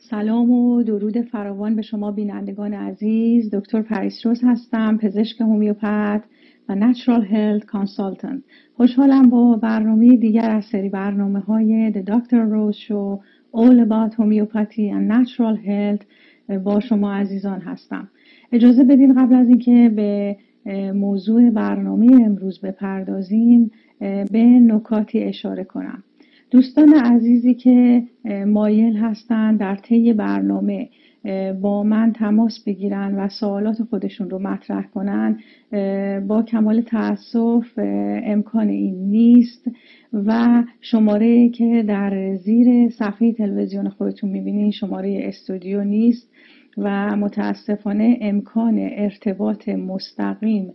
سلام و درود فراوان به شما بینندگان عزیز. دکتر پریسروز هستم، پزشک هومیوپت و نچرال هلت کانسالتنت. خوشحالم با برنامه دیگر از سری برنامه‌های The Dr. Rose Show All About Homeopathy and Natural Health با شما عزیزان هستم. اجازه بدین قبل از اینکه به موضوع برنامه امروز بپردازیم به نکاتی اشاره کنم. دوستان عزیزی که مایل هستند در طی برنامه با من تماس بگیرن و سوالات خودشون رو مطرح کنن، با کمال تأسف امکان این نیست و شماره که در زیر صفحه تلویزیون خودتون میبینین شماره استودیو نیست و متاسفانه امکان ارتباط مستقیم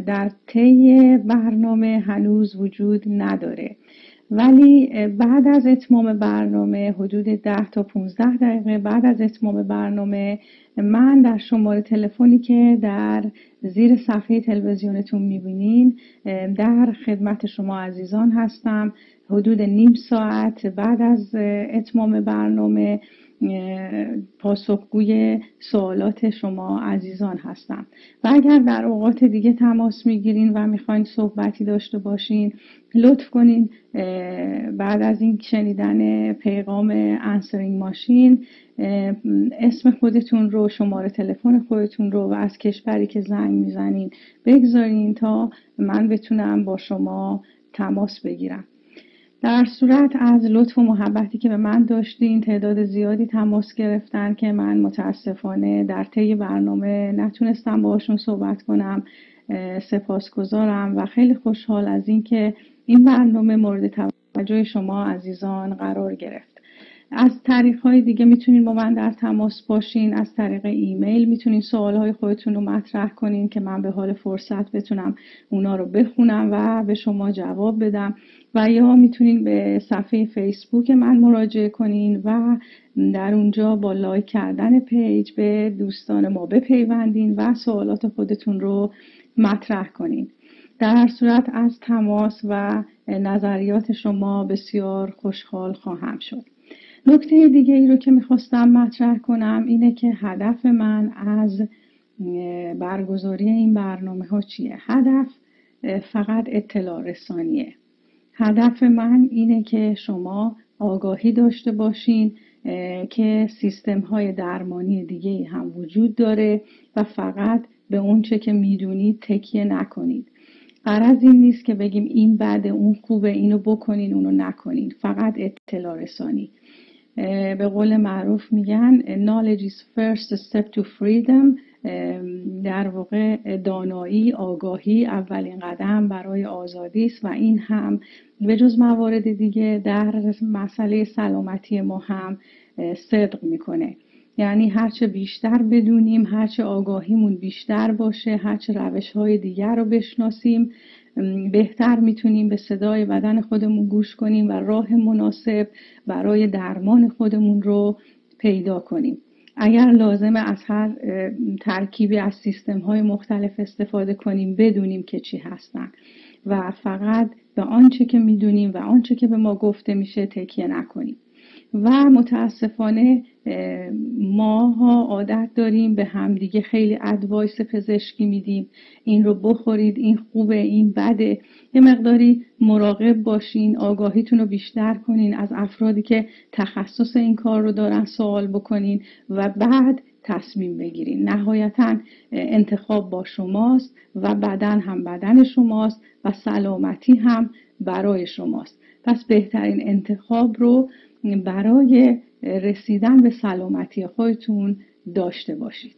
در طی برنامه هنوز وجود نداره. ولی بعد از اتمام برنامه حدود 10 تا 15 دقیقه بعد از اتمام برنامه من در شماره تلفنی که در زیر صفحه تلویزیونتون میبینین در خدمت شما عزیزان هستم. حدود نیم ساعت بعد از اتمام برنامه پاسخگوی سوالات شما عزیزان هستم و اگر در اوقات دیگه تماس میگیرین و میخواین صحبتی داشته باشین، لطف کنین بعد از این شنیدن پیغام انسرینگ ماشین اسم خودتون رو، شماره تلفن خودتون رو و از کشوری که زنگ میزنین بگذارین تا من بتونم با شما تماس بگیرم. در صورت از لطف و محبتی که به من داشتین تعداد زیادی تماس گرفتن که من متاسفانه در طی برنامه نتونستم باهاشون صحبت کنم. سپاسگزارم و خیلی خوشحال از اینکه این برنامه مورد توجه شما عزیزان قرار گرفت. از طریق‌های دیگه میتونین با من در تماس باشین. از طریق ایمیل میتونین سوالهای خودتون رو مطرح کنین که من به حال فرصت بتونم اونا رو بخونم و به شما جواب بدم، و یا میتونین به صفحه فیسبوک من مراجعه کنین و در اونجا با لایک کردن پیج به دوستان ما بپیوندین و سوالات خودتون رو مطرح کنین. در هر صورت از تماس و نظریات شما بسیار خوشحال خواهم شد. نکته دیگه ای رو که میخواستم مطرح کنم اینه که هدف من از برگزاری این برنامه ها چیه؟ هدف فقط اطلاع رسانیه. هدف من اینه که شما آگاهی داشته باشین که سیستم های درمانی دیگه هم وجود داره و فقط به اون چه که میدونید تکیه نکنید. غرض این نیست که بگیم این بده اون خوبه، اینو بکنین اونو نکنین، فقط اطلاع رسانی. به قول معروف میگن knowledge is first step to freedom. در واقع دانایی، آگاهی اولین قدم برای آزادی است و این هم به جز موارد دیگه در مسئله سلامتی ما هم صدق میکنه. یعنی هرچه بیشتر بدونیم، هرچه آگاهیمون بیشتر باشه، هرچه روش‌های دیگر رو بشناسیم، بهتر میتونیم به صدای بدن خودمون گوش کنیم و راه مناسب برای درمان خودمون رو پیدا کنیم. اگر لازمه از هر ترکیبی از سیستم‌های مختلف استفاده کنیم، بدونیم که چی هستن و فقط به آنچه که میدونیم و آنچه که به ما گفته میشه تکیه نکنیم. و متاسفانه ماها عادت داریم به همدیگه خیلی ادوایس پزشکی میدیم، این رو بخورید، این خوبه، این بده. یه مقداری مراقب باشین، آگاهیتون رو بیشتر کنین، از افرادی که تخصص این کار رو دارن سوال بکنین و بعد تصمیم بگیرین. نهایتا انتخاب با شماست و بدن هم بدن شماست و سلامتی هم برای شماست. پس بهترین انتخاب رو برای رسیدن به سلامتی خودتون داشته باشید.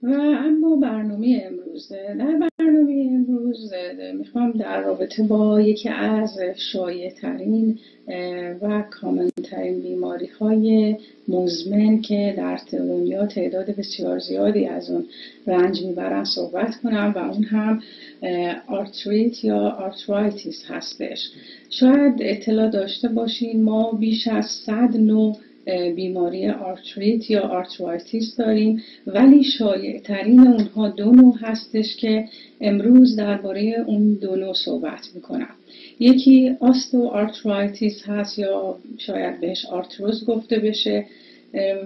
و اما برنامه امروز، در برنامه امروز میخوام در رابطه با یکی از شایع‌ترین و کامن‌ترین بیماری‌های مزمن که در دنیا تعداد بسیار زیادی از اون رنج میبرن صحبت کنم و اون هم آرتریت یا آرترایتیس هستش. شاید اطلاع داشته باشین ما بیش از 100 نوع بیماری آرتریت یا آرترایتیس داریم، ولی شایع ترین اونها دو نوع هستش که امروز درباره اون دو نوع صحبت میکنم. یکی آستو آرترایتیس هست یا شاید بهش آرتروز گفته بشه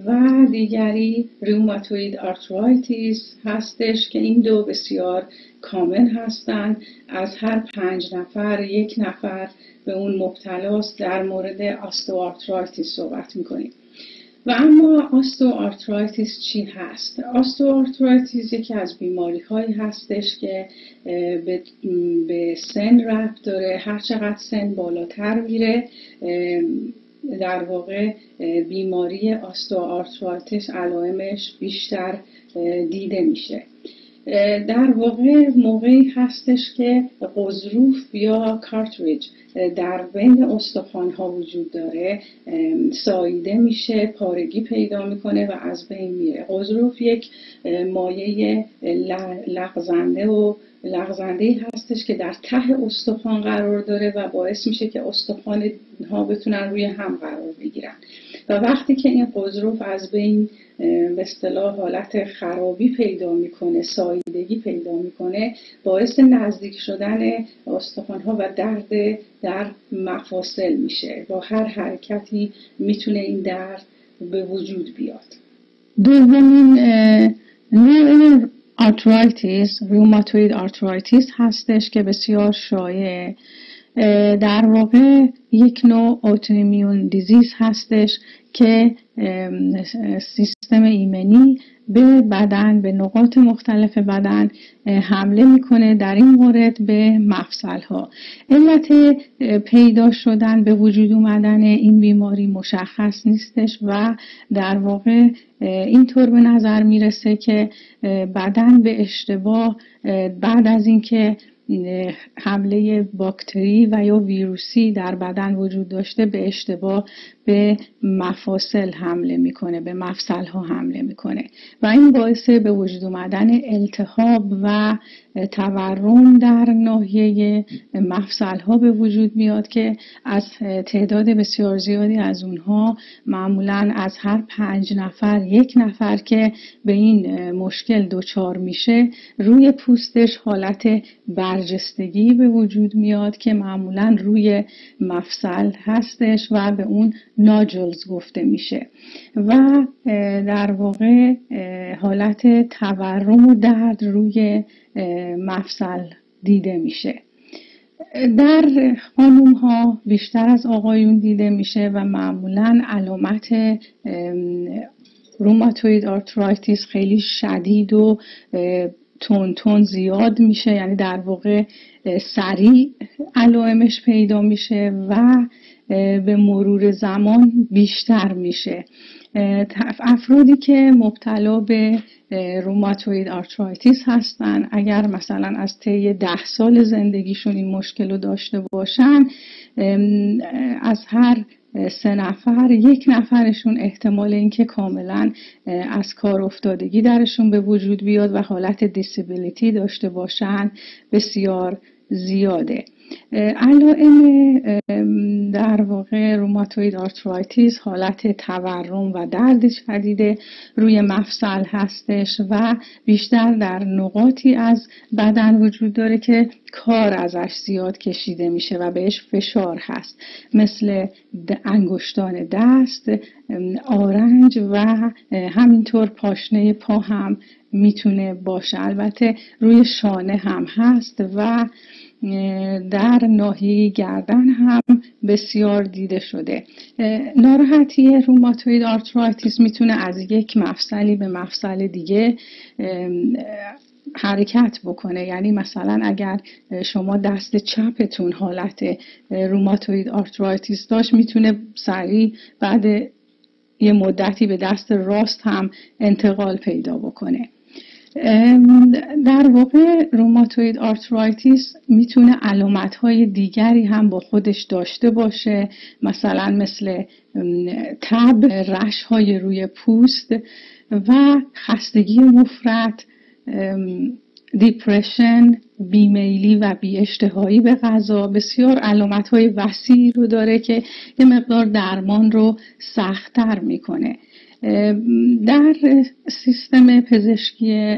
و دیگری ریوماتوید آرترایتیس هستش که این دو بسیار کامن هستند. از هر 5 نفر 1 نفر به اون مبتلاست. در مورد آستوآرترایتیس صحبت میکنیم. و اما آستوآرترایتیس چی هست؟ آستوآرترایتیس یکی از بیماری هایی هستش که به سن ربط داره. هر چقدر سن بالاتر میره در واقع بیماری آستوآرترایتیس علائمش بیشتر دیده میشه. در واقع موقعی هستش که غضروف یا کارتریج در بین استخوان‌ها وجود داره، ساییده میشه، پارگی پیدا میکنه و از بین میره. غضروف یک مایع لغزنده هستش که در ته استخوان قرار داره و باعث میشه که استخوان‌ها بتونن روی هم قرار بگیرن و وقتی که این غضروف از بین به اصطلاح حالت خرابی پیدا میکنه، ساییدگی پیدا میکنه، باعث نزدیک شدن استخوان‌ها و درد در مفاصل میشه. با هر حرکتی میتونه این درد به وجود بیاد. دومین نوع آرترایتیس روماتوید آرترایتیس هستش که بسیار شایع. در واقع یک نوع اوتوایمیون دیزیز هستش که سیستم ایمنی به بدن، به نقاط مختلف بدن حمله میکنه، در این مورد به مفصلها. علت پیدا شدن، به وجود اومدن این بیماری مشخص نیستش و در واقع اینطور به نظر میرسه که بدن به اشتباه بعد از اینکه حمله باکتری و یا ویروسی در بدن وجود داشته به اشتباه به مفاصل حمله میکنه، به مفصلها حمله میکنه و این باعث به وجود آمدن التهاب و تورم در ناحیه مفصلها به وجود میاد که از تعداد بسیار زیادی از اونها معمولاً از هر 5 نفر 1 نفر که به این مشکل دچار میشه روی پوستش حالت برجستگی به وجود میاد که معمولاً روی مفصل هستش و به اون ناجلز گفته میشه و در واقع حالت تورم و درد روی مفصل دیده میشه. در خانوم ها بیشتر از آقایون دیده میشه و معمولاً علامت روماتوید آرترایتیس خیلی شدید و تون زیاد میشه، یعنی در واقع سریع علائمش پیدا میشه و به مرور زمان بیشتر میشه. افرادی که مبتلا به روماتوید آرترایتیس هستن اگر مثلا از طی 10 سال زندگیشون این مشکل رو داشته باشن، از هر 3 نفر 1 نفرشون احتمال اینکه کاملا از کار افتادگی درشون به وجود بیاد و حالت دیسیبیلیتی داشته باشن بسیار زیاده. علائم در واقع روماتوید آرترایتیس حالت تورم و درد شدید روی مفصل هستش و بیشتر در نقاطی از بدن وجود داره که کار ازش زیاد کشیده میشه و بهش فشار هست، مثل انگشتان دست، آرنج و همینطور پاشنه پا هم میتونه باشه. البته روی شانه هم هست و در ناحیه گردن هم بسیار دیده شده. ناراحتی روماتوید آرترایتیس میتونه از یک مفصلی به مفصل دیگه حرکت بکنه، یعنی مثلا اگر شما دست چپتون حالت روماتوید آرترایتیس داشت میتونه سریع بعد یه مدتی به دست راست هم انتقال پیدا بکنه. در واقع روماتوید آرترایتیس میتونه علامت‌های دیگری هم با خودش داشته باشه، مثلا مثل تب، رش‌های روی پوست و خستگی مفرط، دیپرشن، بیمیلی و بی اشتهایی به غذا بسیار علامت‌های وسیعی رو داره که یه مقدار درمان رو سخت‌تر میکنه. در سیستم پزشکی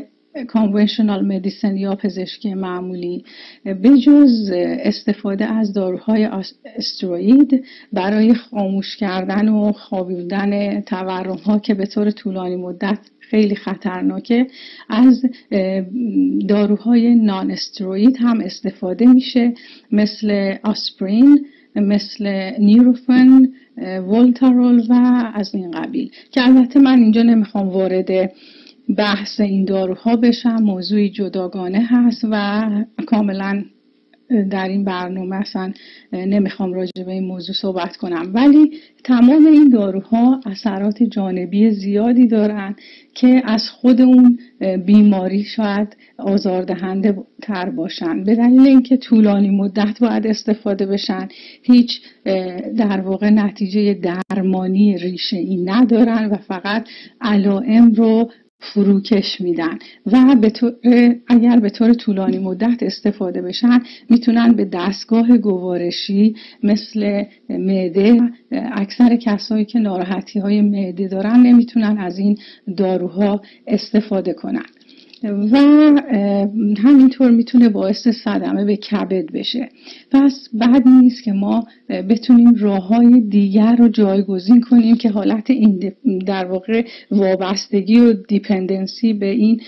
کانونشنال مدیسن یا پزشکی معمولی به جز استفاده از داروهای استروئید برای خاموش کردن و خوابوندن تورم‌ها که به طور طولانی مدت خیلی خطرناکه، از داروهای نان استروئید هم استفاده میشه، مثل آسپرین، مثل نیروفن، ولتارول و از این قبیل، که البته من اینجا نمیخوام وارد بحث این داروها بشم، موضوعی جداگانه هست و کاملا در این برنامه اصلا نمیخوام راجع به این موضوع صحبت کنم. ولی تمام این داروها اثرات جانبی زیادی دارن که از خود اون بیماری شاید آزاردهنده تر باشن، به دلیل اینکه طولانی مدت باید استفاده بشن، هیچ در واقع نتیجه درمانی ریشه‌ای ندارن و فقط علائم رو فروکش میدن و اگر به طور طولانی مدت استفاده بشن میتونن به دستگاه گوارشی مثل معده، اکثر کسایی که ناراحتی های معده دارن نمیتونن از این داروها استفاده کنن و همینطور میتونه باعث صدمه به کبد بشه. پس بد نیست که ما بتونیم راههای دیگر رو جایگزین کنیم که حالت این در واقع وابستگی و دیپندنسی به این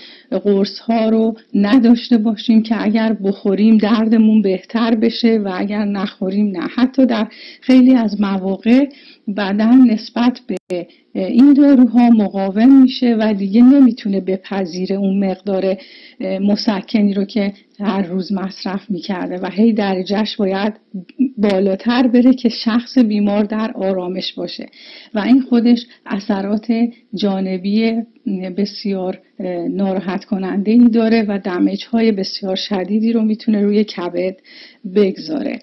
قرص ها رو نداشته باشیم که اگر بخوریم دردمون بهتر بشه و اگر نخوریم نه. حتی در خیلی از مواقع بدن نسبت به این داروها مقاوم میشه و دیگه نمیتونه بپذیره اون مقدار مسکنی رو که هر روز مصرف میکرده و هی درجهش باید بالاتر بره که شخص بیمار در آرامش باشه و این خودش اثرات جانبی بسیار ناراحت کننده ای داره و دمیج های بسیار شدیدی رو میتونه روی کبد بگذاره.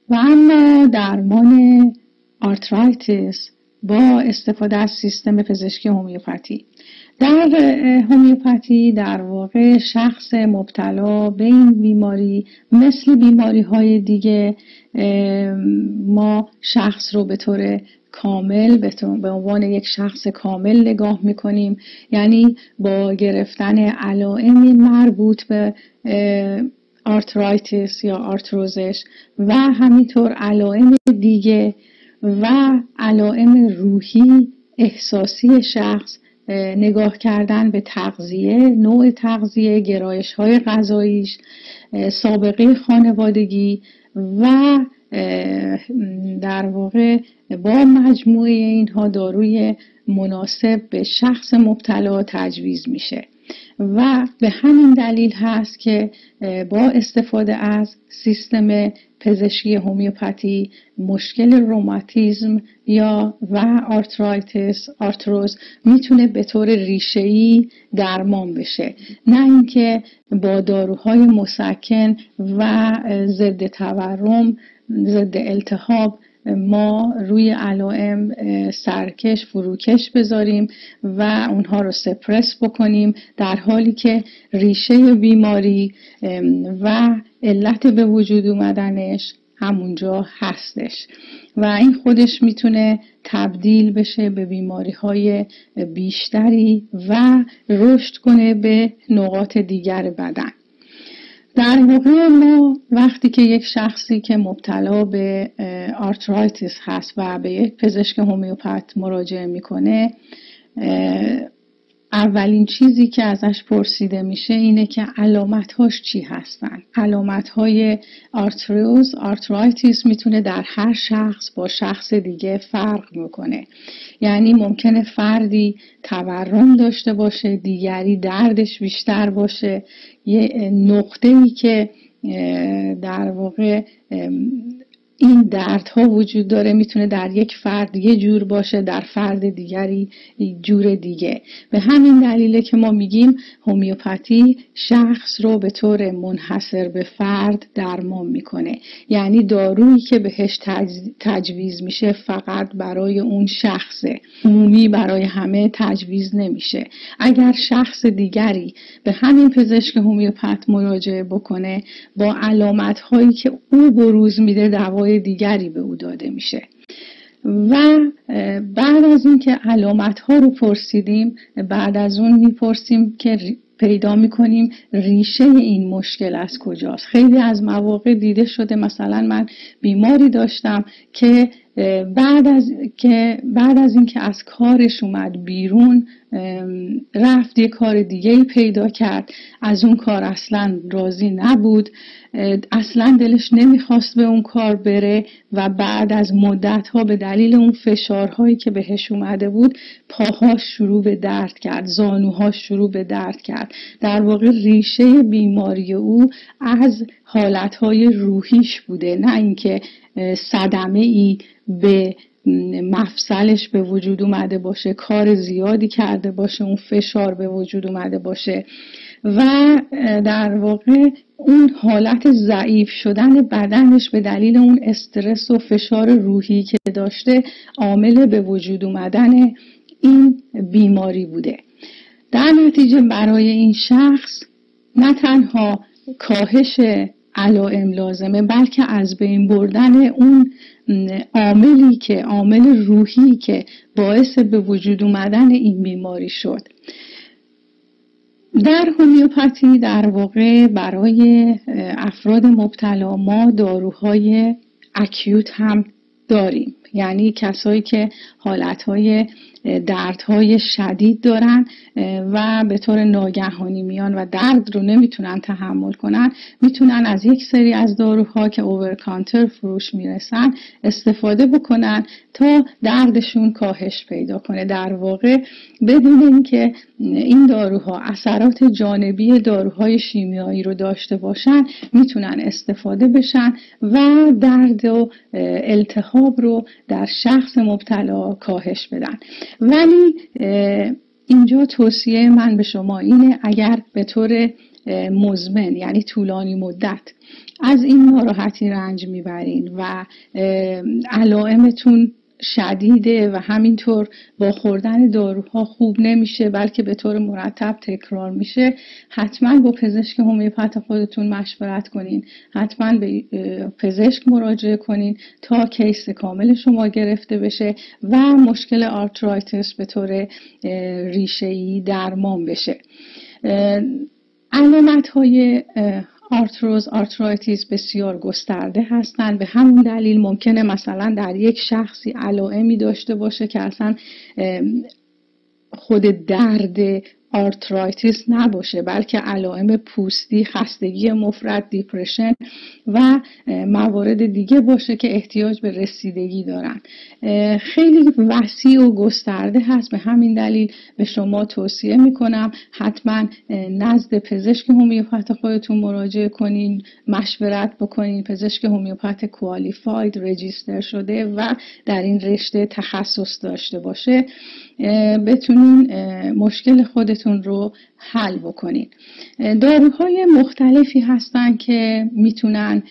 و اما درمان آرترایتیس با استفاده از سیستم پزشکی هومیوپاتی. در هومیوپاتی در واقع شخص مبتلا به این بیماری مثل بیماری های دیگه ما شخص رو به طور کامل به عنوان یک شخص کامل نگاه میکنیم، یعنی با گرفتن علائم مربوط به آرترایتیس یا آرتروزش و همینطور علائم دیگه و علائم روحی احساسی شخص، نگاه کردن به تغذیه، نوع تغذیه، گرایش‌های غذاییش، سابقه خانوادگی و در واقع با مجموعه اینها داروی مناسب به شخص مبتلا تجویز میشه و به همین دلیل هست که با استفاده از سیستم پزشکی هومیوپاتی مشکل روماتیسم یا و آرتروز میتونه به طور ریشه‌ای درمان بشه، نه اینکه با داروهای مسکن و ضد تورم، ضد التهاب ما روی علائم سرکش فروکش بذاریم و اونها رو سپرس بکنیم، در حالی که ریشه بیماری و علت به وجود اومدنش همونجا هستش و این خودش میتونه تبدیل بشه به بیماری‌های بیشتری و رشد کنه به نقاط دیگر بدن. در واقع ما وقتی که یک شخصی که مبتلا به آرترایتیس هست و به یک پزشک هومیوپات مراجعه میکنه، اولین چیزی که ازش پرسیده میشه اینه که علامت‌هاش چی هستن. علامت‌های آرترایتیس میتونه در هر شخص با شخص دیگه فرق میکنه، یعنی ممکنه فردی تورم داشته باشه، دیگری دردش بیشتر باشه، یه نقطه‌ای که در واقع این دردها وجود داره، میتونه در یک فرد یه جور باشه، در فرد دیگری جور دیگه. به همین دلیله که ما میگیم هومیوپاتی شخص رو به طور منحصر به فرد درمان میکنه، یعنی دارویی که بهش تجویز میشه فقط برای اون شخصه، عمومی برای همه تجویز نمیشه. اگر شخص دیگری به همین پزشک هومیوپات مراجعه بکنه، با علامت هایی که او بروز میده دوای دیگری به او داده میشه. و بعد از این که علامت ها رو پرسیدیم، بعد از اون میپرسیم که پیدا میکنیم ریشه این مشکل از کجاست. خیلی از مواقع دیده شده مثلا من بیماری داشتم که بعد از اینکه از کارش اومد بیرون، رفت یه کار دیگه‌ای پیدا کرد، از اون کار اصلا راضی نبود، اصلا دلش نمیخواست به اون کار بره و بعد از مدت‌ها به دلیل اون فشارهایی که بهش اومده بود پاهاش شروع به درد کرد، زانوهاش شروع به درد کرد. در واقع ریشه بیماری او از حالتهای روحیش بوده، نه اینکه صدمه‌ای به مفصلش به وجود اومده باشه، کار زیادی کرده باشه، اون فشار به وجود اومده باشه و در واقع اون حالت ضعیف شدن بدنش به دلیل اون استرس و فشار روحی که داشته عامل به وجود اومدن این بیماری بوده. در نتیجه برای این شخص نه تنها کاهش علائم لازمه، بلکه از بین بردن اون عامل روحی که باعث به وجود اومدن این بیماری شد. در هومیوپاتی در واقع برای افراد مبتلا ما داروهای اکیوت هم داریم، یعنی کسایی که حالتهای دردهای شدید دارن و به طور ناگهانی میان و درد رو نمیتونن تحمل کنن، میتونن از یک سری از داروها که اوور کانتر فروش میرسن استفاده بکنن تا دردشون کاهش پیدا کنه. در واقع بدون اینکه این داروها اثرات جانبی داروهای شیمیایی رو داشته باشن میتونن استفاده بشن و درد و التهاب رو در شخص مبتلا کاهش بدن. ولی اینجا توصیه من به شما اینه اگر به طور مزمن یعنی طولانی مدت از این ناراحتی رنج میبرین و علائمتون شدیده و همینطور با خوردن داروها خوب نمیشه بلکه به طور مرتب تکرار میشه، حتما با پزشک هومیوپات خودتون مشورت کنین، حتما به پزشک مراجعه کنین تا کیس کامل شما گرفته بشه و مشکل آرترایتس به طور ریشه‌ای درمان بشه. علامت‌های آرترایتیس بسیار گسترده هستند. به همون دلیل ممکنه مثلا در یک شخصی علائمی داشته باشه که اصلا خود درد آرترایتیس نباشه بلکه علائم پوستی، خستگی مفرط، دیپرشن و موارد دیگه باشه که احتیاج به رسیدگی دارن. خیلی وسیع و گسترده هست. به همین دلیل به شما توصیه میکنم حتما نزد پزشک هومیوپات خودتون مراجعه کنین، مشورت بکنین. پزشک هومیوپات کوالیفاید، رجیستر شده و در این رشته تخصص داشته باشه بتونین مشکل خودتون رو حل بکنین. داروهای مختلفی هستن که میتونن،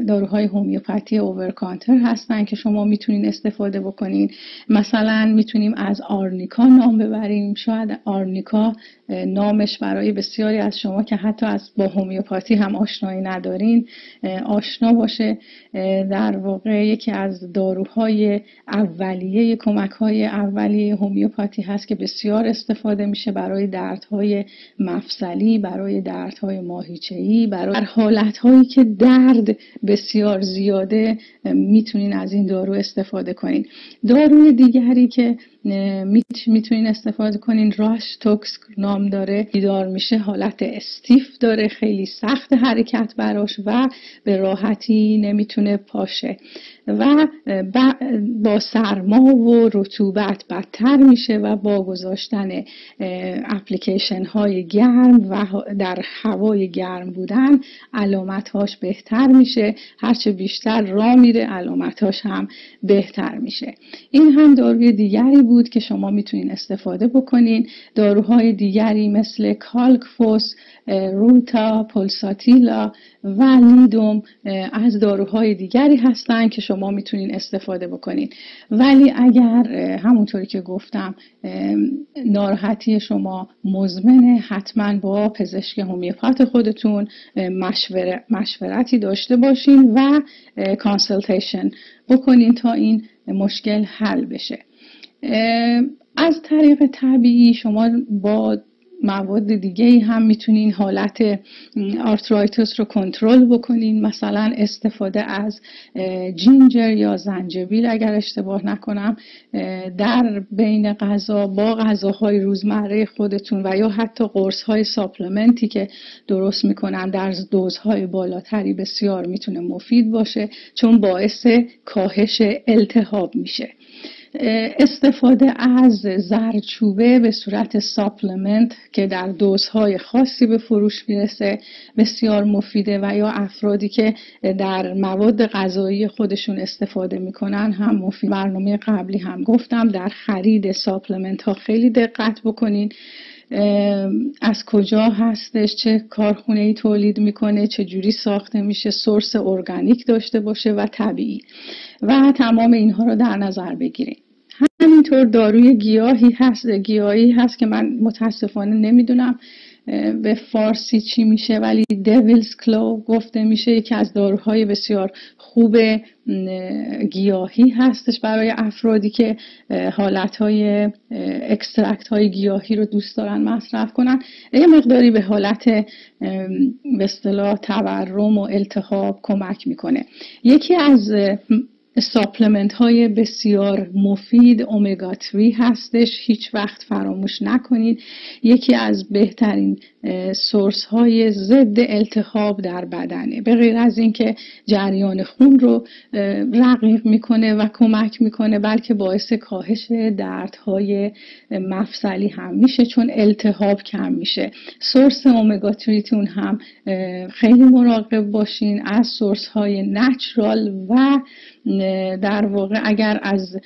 داروهای هومیوپاتی اوورکانتر هستن که شما میتونین استفاده بکنین. مثلا میتونیم از آرنیکا نام ببریم. شاید آرنیکا نامش برای بسیاری از شما که حتی از با هومیوپاتی هم آشنایی ندارین آشنا باشه. در واقع یکی از داروهای اولیه، کمک‌های اولیه هومیوپاتی هست که بسیار استفاده میشه برای دردهای مفصلی، برای دردهای ماهیچه‌ای، برای حالت‌هایی که درد بسیار زیاده میتونین از این دارو استفاده کنین. داروی دیگری که میتونین استفاده کنین. راش توکس نام داره، بیدار میشه، حالت استیف داره، خیلی سخت حرکت براش و به راحتی نمیتونه پاشه و با سرما و رطوبت بدتر میشه و با گذاشتن اپلیکیشن های گرم و در هوای گرم بودن علامتهاش بهتر میشه. هرچه بیشتر راه میره علامتهاش هم بهتر میشه. این هم داروی دیگری بود که شما میتونین استفاده بکنین. داروهای دیگری مثل کالکفوس، روتا، پولساتیلا و لیدوم از داروهای دیگری هستن که شما میتونین استفاده بکنین. ولی اگر همونطوری که گفتم ناراحتی شما مزمنه، حتما با پزشک هومیوپات خودتون مشورتی داشته باشین و کانسلتیشن بکنین تا این مشکل حل بشه. از طریق طبیعی شما با مواد دیگه هم میتونین حالت آرترایتوس رو کنترل بکنین. مثلا استفاده از جینجر یا زنجبیل اگر اشتباه نکنم در بین غذا با غذاهای روزمره خودتون و یا حتی قرص‌های ساپلمنتی که درست میکنن در دوزهای بالاتری بسیار میتونه مفید باشه، چون باعث کاهش التهاب میشه. استفاده از زردچوبه به صورت ساپلمنت که در دوزهای خاصی به فروش میرسه بسیار مفیده و یا افرادی که در مواد غذایی خودشون استفاده میکنن هم مفید. برنامه قبلی هم گفتم در خرید ساپلمنت ها خیلی دقت بکنین. از کجا هستش، چه کارخونه‌ای تولید میکنه، چه جوری ساخته میشه، سورس ارگانیک داشته باشه و طبیعی و تمام اینها رو در نظر بگیرید. همینطور داروی گیاهی هست که من متاسفانه نمیدونم به فارسی چی میشه، ولی دیویلز کلو گفته میشه. یکی از داروهای بسیار خوب گیاهی هستش برای افرادی که حالتهای اکسترکت های گیاهی رو دوست دارن مصرف کنن. یه مقداری به حالت به اصطلاح تورم و التهاب کمک میکنه. یکی از ساپلمنت های بسیار مفید اومگا 3 هستش، هیچ وقت فراموش نکنید. یکی از بهترین سورس های ضد التهاب در بدنه، به غیر از اینکه جریان خون رو رقیق میکنه و کمک میکنه، بلکه باعث کاهش دردهای مفصلی هم میشه چون التهاب کم میشه. سورس اومگا 3 تون هم خیلی مراقب باشین از سورس های نچرال و در واقع اگر از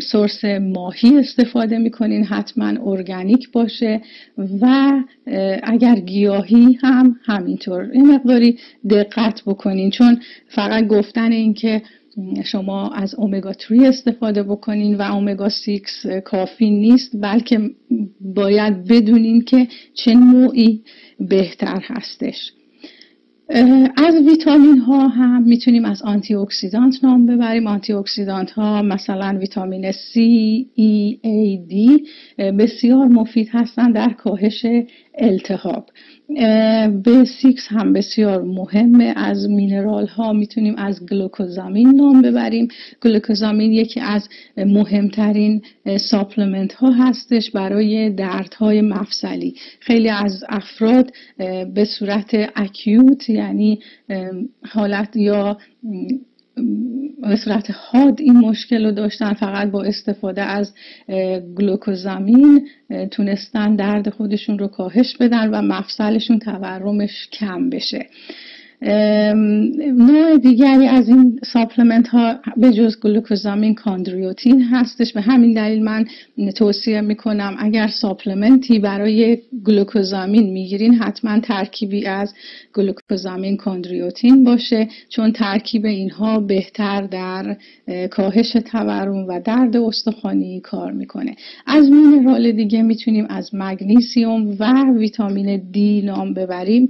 سورس ماهی استفاده میکنین حتما ارگانیک باشه و اگر گیاهی هم همینطور. این مقداری دقت بکنین، چون فقط گفتن این که شما از اومگا 3 استفاده بکنین و اومگا 6 کافی نیست، بلکه باید بدونین که چه نوعی بهتر هستش. از ویتامین ها هم میتونیم از آنتی اکسیدانت نام ببریم. آنتی اکسیدانت ها مثلا ویتامین C, E, A, D بسیار مفید هستند در کاهش التهاب. B6 هم بسیار مهمه. از مینرال ها میتونیم از گلوکوزامین نام ببریم. گلوکوزامین یکی از مهمترین ساپلمنت ها هستش برای دردهای مفصلی. خیلی از افراد به صورت اکیوت، یعنی حالت یا به صورت حاد این مشکل رو داشتن، فقط با استفاده از گلوکوزامین تونستن درد خودشون رو کاهش بدن و مفصلشون تورمش کم بشه. نوع دیگری از این ساپلمنت ها به جز گلوکوزامین کاندریوتین هستش. به همین دلیل من توصیه میکنم اگر ساپلمنتی برای گلوکوزامین میگیرین حتما ترکیبی از گلوکوزامین کاندریوتین باشه، چون ترکیب اینها بهتر در کاهش تورم و درد استخوانی کار میکنه. از مینرال دیگه میتونیم از مگنیسیوم و ویتامین دی نام ببریم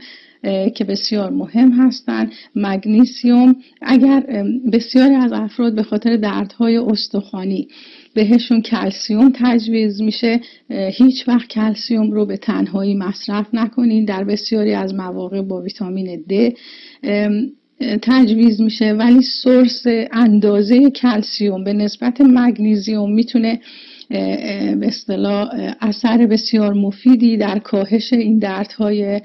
که بسیار مهم هستند. مگنیسیوم اگر بسیاری از افراد به خاطر دردهای استخوانی بهشون کلسیوم تجویز میشه، هیچ وقت کلسیوم رو به تنهایی مصرف نکنین. در بسیاری از مواقع با ویتامین د تجویز میشه، ولی سورس اندازه کلسیوم به نسبت مگنیزیوم میتونه به اصطلاح اثر بسیار مفیدی در کاهش این دردهای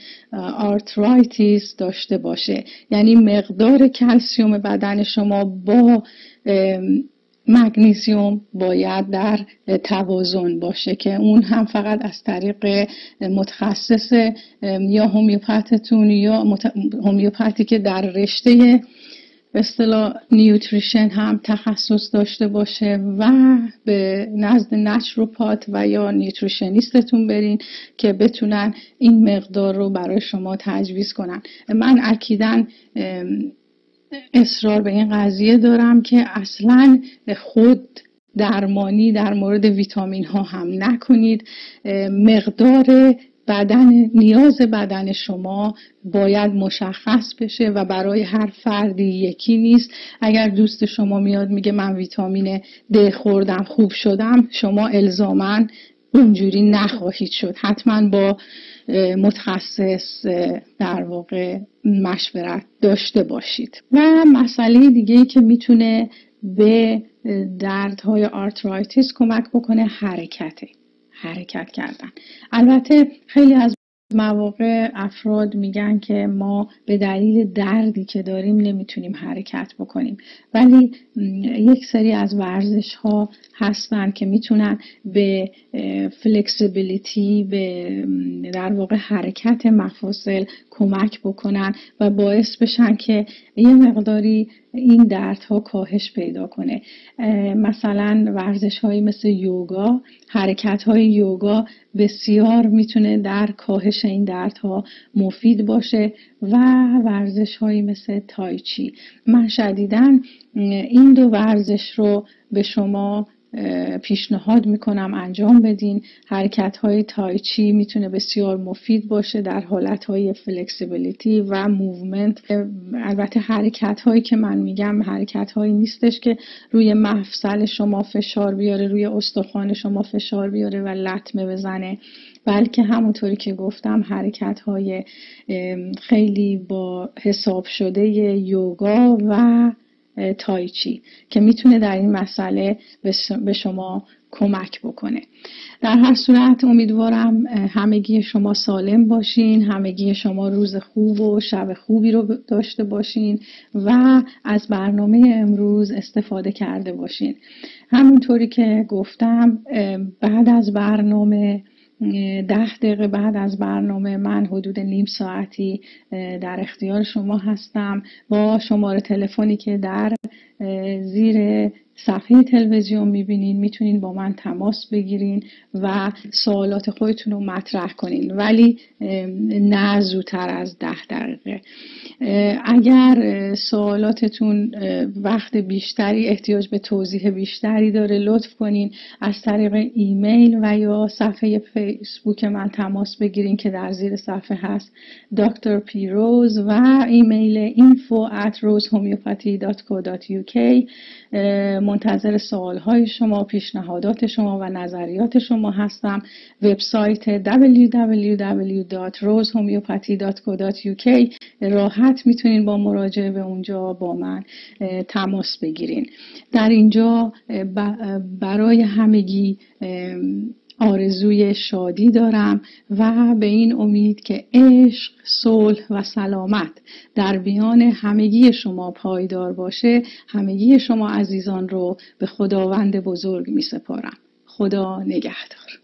آرترایتیس داشته باشه. یعنی مقدار کلسیوم بدن شما با مگنیزیوم باید در توازن باشه که اون هم فقط از طریق متخصص یا هومیوپاتتون یا هومیوپاتی که در رشته به اصطلاح نیوتریشن هم تخصص داشته باشه و به نزد نچروپات و یا نیوتریشنیستتون برین که بتونن این مقدار رو برای شما تجویز کنن. من اکیداً اصرار به این قضیه دارم که اصلاً خود درمانی در مورد ویتامین ها هم نکنید. مقدار نیاز بدن شما باید مشخص بشه و برای هر فردی یکی نیست. اگر دوست شما میاد میگه من ویتامین د خوردم خوب شدم، شما الزاماً اونجوری نخواهید شد. حتما با متخصص در واقع مشورت داشته باشید. و مسئله دیگه‌ای که میتونه به دردهای آرترایتیس کمک بکنه حرکت کردن. البته خیلی از مواقع افراد میگن که ما به دلیل دردی که داریم نمیتونیم حرکت بکنیم، ولی یک سری از ورزش ها هستن که میتونن به فلکسیبیلیتی، به در واقع حرکت مفاصل کمک بکنن و باعث بشن که یه مقداری این دردها کاهش پیدا کنه. مثلا ورزش هایی مثل یوگا، حرکت های یوگا بسیار میتونه در کاهش این دردها مفید باشه و ورزش هایی مثل تایچی. من شدیداً این دو ورزش رو به شما پیشنهاد میکنم انجام بدین. حرکت های تایچی میتونه بسیار مفید باشه در حالت های فلکسیبیلیتی و موومنت. البته حرکت هایی که من میگم حرکت هایی نیستش که روی مفصل شما فشار بیاره، روی استخوان شما فشار بیاره و لطمه بزنه، بلکه همونطوری که گفتم حرکت های خیلی با حساب شده یوگا و تایچی که میتونه در این مسئله به شما کمک بکنه. در هر صورت امیدوارم همگی شما سالم باشین، همگی شما روز خوب و شب خوبی رو داشته باشین و از برنامه امروز استفاده کرده باشین. همونطوری که گفتم بعد از برنامه 10 دقیقه بعد از برنامه من حدود نیم ساعتی در اختیار شما هستم با شماره تلفنی که در زیر صفحه تلویزیون میبینین. میتونین با من تماس بگیرین و سوالات خودتون رو مطرح کنین، ولی نه زودتر از 10 دقیقه. اگر سوالاتتون وقت بیشتری احتیاج به توضیح بیشتری داره، لطف کنین از طریق ایمیل و یا صفحه فیسبوک من تماس بگیرین که در زیر صفحه هست دکتر پیروز و ایمیل info@rosehomeopathy.co.uk. منتظر سوالهای شما، پیشنهادات شما و نظریات شما هستم. وبسایت www.rosehomeopathy.co.uk راحت میتونین با مراجعه به اونجا با من تماس بگیرین. در اینجا برای همگی آرزوی شادی دارم و به این امید که عشق، صلح و سلامت در میان همگی شما پایدار باشه. همگی شما عزیزان رو به خداوند بزرگ می سپارم. خدا نگهدار.